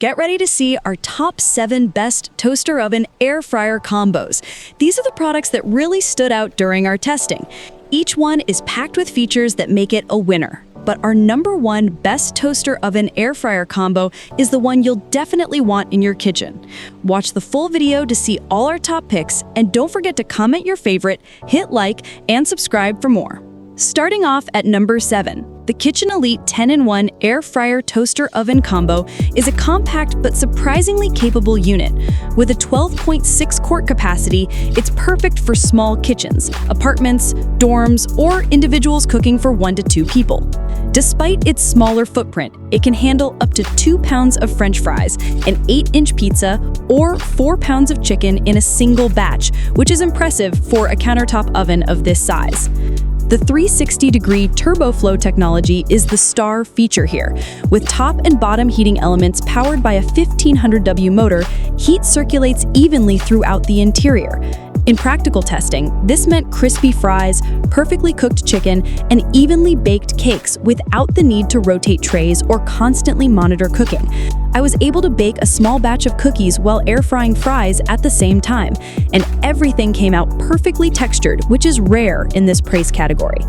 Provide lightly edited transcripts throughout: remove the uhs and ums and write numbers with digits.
Get ready to see our top 7 best toaster oven air fryer combos. These are the products that really stood out during our testing. Each one is packed with features that make it a winner. But our number 1 best toaster oven air fryer combo is the one you'll definitely want in your kitchen. Watch the full video to see all our top picks, and don't forget to comment your favorite, hit like, and subscribe for more. Starting off at number 7. The Kitchen Elite 10-in-1 Air Fryer Toaster Oven Combo is a compact but surprisingly capable unit. With a 12.6 quart capacity, it's perfect for small kitchens, apartments, dorms, or individuals cooking for 1 to 2 people. Despite its smaller footprint, it can handle up to 2 pounds of French fries, an 8-inch pizza, or 4 pounds of chicken in a single batch, which is impressive for a countertop oven of this size. The 360-degree TurboFlow technology is the star feature here. With top and bottom heating elements powered by a 1500W motor, heat circulates evenly throughout the interior. In practical testing, this meant crispy fries, perfectly cooked chicken, and evenly baked cakes without the need to rotate trays or constantly monitor cooking. I was able to bake a small batch of cookies while air frying fries at the same time, and everything came out perfectly textured, which is rare in this price category.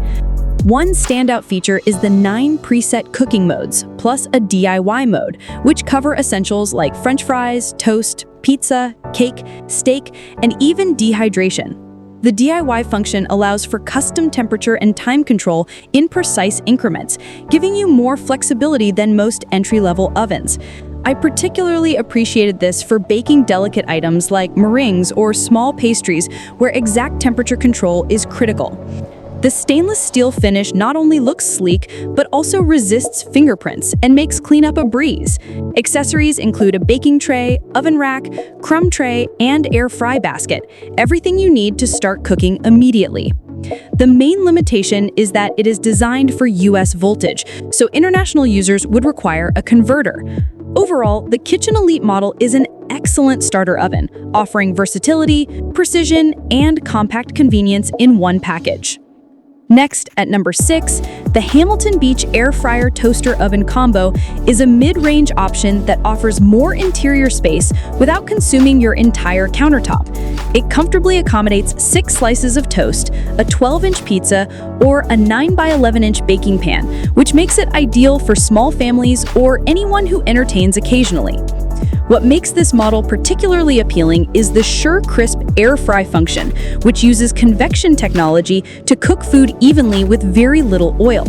One standout feature is the 9 preset cooking modes, plus a DIY mode, which cover essentials like French fries, toast, pizza, cake, steak, and even dehydration. The DIY function allows for custom temperature and time control in precise increments, giving you more flexibility than most entry-level ovens. I particularly appreciated this for baking delicate items like meringues or small pastries where exact temperature control is critical. The stainless steel finish not only looks sleek, but also resists fingerprints and makes cleanup a breeze. Accessories include a baking tray, oven rack, crumb tray, and air fry basket, everything you need to start cooking immediately. The main limitation is that it is designed for US voltage, so international users would require a converter. Overall, the Kitchen Elite model is an excellent starter oven, offering versatility, precision, and compact convenience in one package. Next, at number 6, the Hamilton Beach Air Fryer Toaster Oven Combo is a mid-range option that offers more interior space without consuming your entire countertop. It comfortably accommodates 6 slices of toast, a 12-inch pizza, or a 9x11-inch baking pan, which makes it ideal for small families or anyone who entertains occasionally. What makes this model particularly appealing is the Sure Crisp air fry function, which uses convection technology to cook food evenly with very little oil.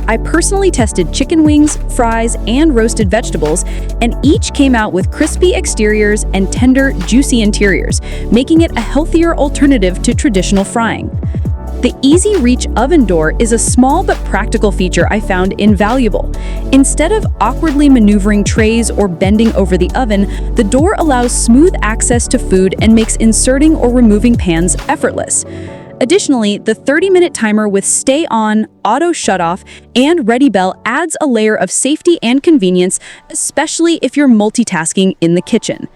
I personally tested chicken wings, fries, and roasted vegetables, and each came out with crispy exteriors and tender, juicy interiors, making it a healthier alternative to traditional frying. The Easy Reach oven door is a small but practical feature I found invaluable. Instead of awkwardly maneuvering trays or bending over the oven, the door allows smooth access to food and makes inserting or removing pans effortless. Additionally, the 30-minute timer with Stay On, Auto Shutoff, and Ready Bell adds a layer of safety and convenience, especially if you're multitasking in the kitchen.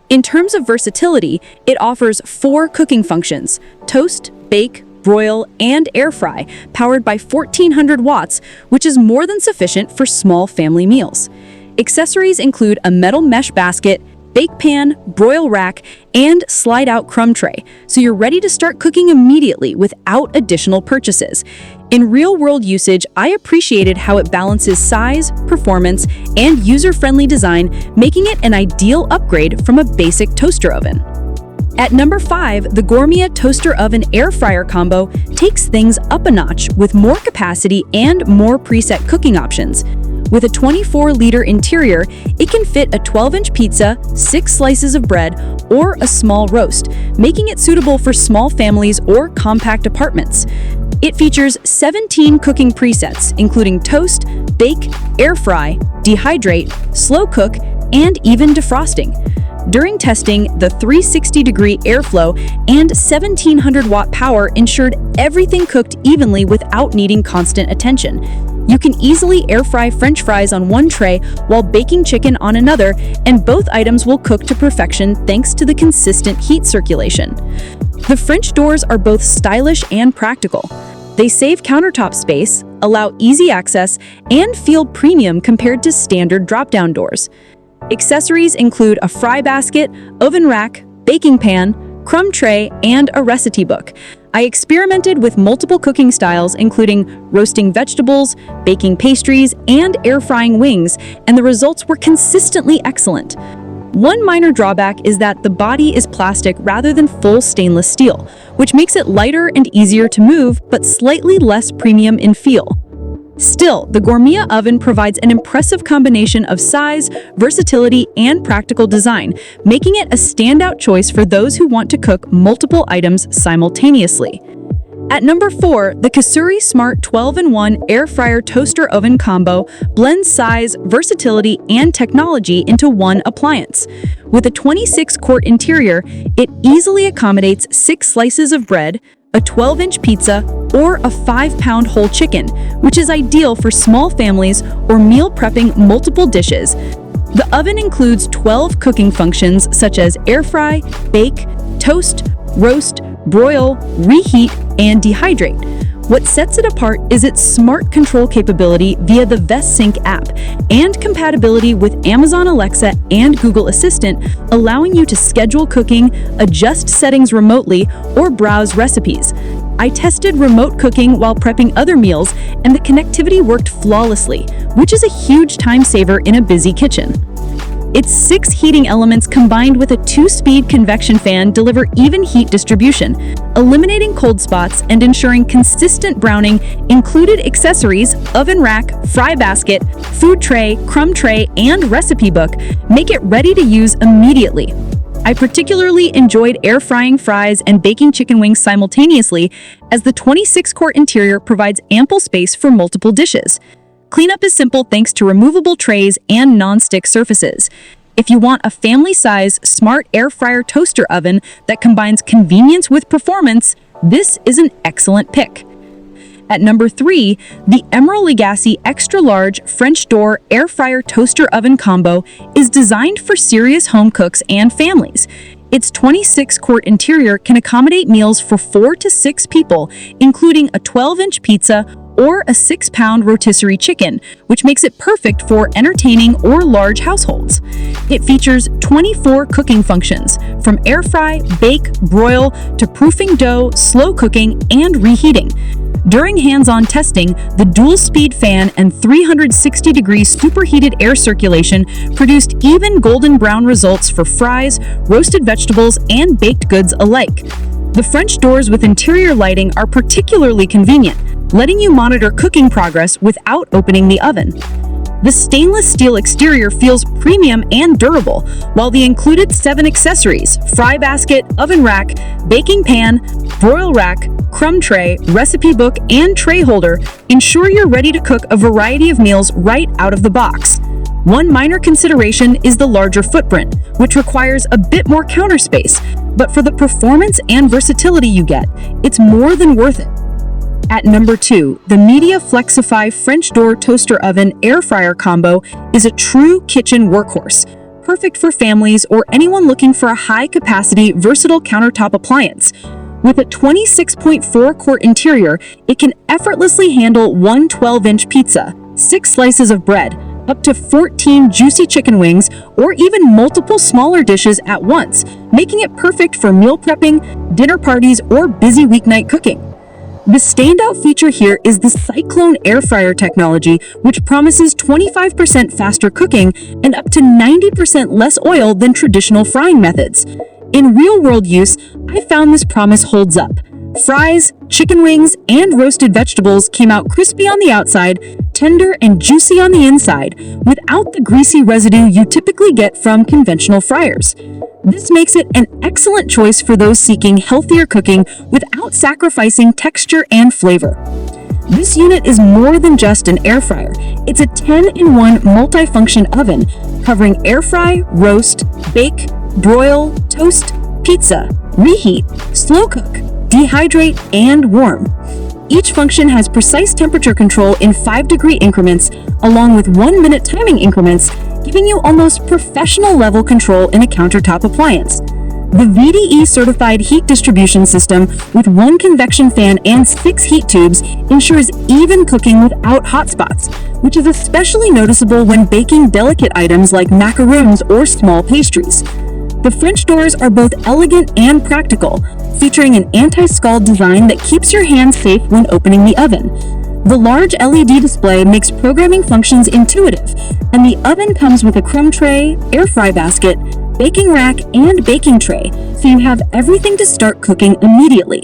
In terms of versatility, it offers 4 cooking functions: toast, bake, broil, and air fry, powered by 1400 watts, which is more than sufficient for small family meals. Accessories include a metal mesh basket, bake pan, broil rack, and slide-out crumb tray, so you're ready to start cooking immediately without additional purchases. In real-world usage, I appreciated how it balances size, performance, and user-friendly design, making it an ideal upgrade from a basic toaster oven. At number 5, the Gourmia Toaster Oven Air Fryer Combo takes things up a notch with more capacity and more preset cooking options. With a 24-liter interior, it can fit a 12-inch pizza, 6 slices of bread, or a small roast, making it suitable for small families or compact apartments. It features 17 cooking presets, including toast, bake, air fry, dehydrate, slow cook, and even defrosting. During testing, the 360-degree airflow and 1700-watt power ensured everything cooked evenly without needing constant attention. You can easily air fry French fries on one tray while baking chicken on another, and both items will cook to perfection thanks to the consistent heat circulation. The French doors are both stylish and practical. They save countertop space, allow easy access, and feel premium compared to standard drop-down doors. Accessories include a fry basket, oven rack, baking pan, crumb tray, and a recipe book. I experimented with multiple cooking styles, including roasting vegetables, baking pastries, and air frying wings, and the results were consistently excellent. One minor drawback is that the body is plastic rather than full stainless steel, which makes it lighter and easier to move, but slightly less premium in feel. Still, the Gourmia oven provides an impressive combination of size, versatility, and practical design, making it a standout choice for those who want to cook multiple items simultaneously. At number 4, the COSORI Smart 12-in-1 Air Fryer Toaster Oven Combo blends size, versatility, and technology into one appliance. With a 26-quart interior, it easily accommodates 6 slices of bread, a 12-inch pizza, or a 5-pound whole chicken, which is ideal for small families or meal prepping multiple dishes. The oven includes 12 cooking functions such as air fry, bake, toast, roast, broil, reheat, and dehydrate. What sets it apart is its smart control capability via the VestSync app and compatibility with Amazon Alexa and Google Assistant, allowing you to schedule cooking, adjust settings remotely, or browse recipes. I tested remote cooking while prepping other meals, and the connectivity worked flawlessly, which is a huge time saver in a busy kitchen. Its 6 heating elements combined with a 2-speed convection fan deliver even heat distribution, eliminating cold spots and ensuring consistent browning. Included accessories, oven rack, fry basket, food tray, crumb tray, and recipe book make it ready to use immediately. I particularly enjoyed air frying fries and baking chicken wings simultaneously, as the 26-quart interior provides ample space for multiple dishes. Cleanup is simple thanks to removable trays and non-stick surfaces. If you want a family-size, smart air fryer toaster oven that combines convenience with performance, this is an excellent pick. At number 3, the Emeril Lagasse Extra Large French Door Air Fryer Toaster Oven Combo is designed for serious home cooks and families. Its 26-quart interior can accommodate meals for 4 to 6 people, including a 12-inch pizza or a 6-pound rotisserie chicken, which makes it perfect for entertaining or large households. It features 24 cooking functions, from air fry, bake, broil, to proofing dough, slow cooking, and reheating. During hands-on testing, the dual-speed fan and 360-degree superheated air circulation produced even golden brown results for fries, roasted vegetables, and baked goods alike. The French doors with interior lighting are particularly convenient, letting you monitor cooking progress without opening the oven. The stainless steel exterior feels premium and durable, while the included 7 accessories, fry basket, oven rack, baking pan, broil rack, crumb tray, recipe book, and tray holder ensure you're ready to cook a variety of meals right out of the box. One minor consideration is the larger footprint, which requires a bit more counter space, but for the performance and versatility you get, it's more than worth it. At number 2, the Midea Flexify French Door Toaster Oven Air Fryer Combo is a true kitchen workhorse, perfect for families or anyone looking for a high-capacity, versatile countertop appliance. With a 26.4-quart interior, it can effortlessly handle one 12-inch pizza, 6 slices of bread, up to 14 juicy chicken wings, or even multiple smaller dishes at once, making it perfect for meal prepping, dinner parties, or busy weeknight cooking. The standout feature here is the Cyclone air fryer technology, which promises 25% faster cooking and up to 90% less oil than traditional frying methods. In real-world use, I found this promise holds up. Fries, chicken wings, and roasted vegetables came out crispy on the outside, tender and juicy on the inside, without the greasy residue you typically get from conventional fryers. This makes it an excellent choice for those seeking healthier cooking without sacrificing texture and flavor. This unit is more than just an air fryer. It's a 10-in-1 multi-function oven, covering air fry, roast, bake, broil, toast, pizza, reheat, slow cook, dehydrate, and warm. Each function has precise temperature control in 5-degree increments, along with 1-minute timing increments, giving you almost professional level control in a countertop appliance. The VDE-certified heat distribution system with 1 convection fan and 6 heat tubes ensures even cooking without hotspots, which is especially noticeable when baking delicate items like macaroons or small pastries. The French doors are both elegant and practical, featuring an anti-scald design that keeps your hands safe when opening the oven. The large LED display makes programming functions intuitive, and the oven comes with a crumb tray, air fry basket, baking rack, and baking tray, so you have everything to start cooking immediately.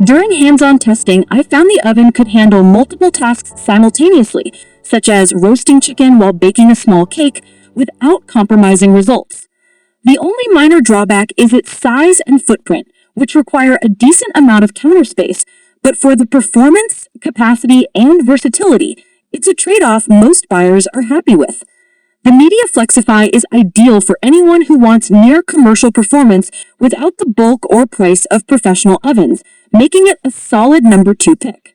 During hands-on testing, I found the oven could handle multiple tasks simultaneously, such as roasting chicken while baking a small cake, without compromising results. The only minor drawback is its size and footprint, which require a decent amount of counter space, but for the performance, capacity, and versatility, it's a trade-off most buyers are happy with. The Midea Flexify is ideal for anyone who wants near commercial performance without the bulk or price of professional ovens, making it a solid number 2 pick.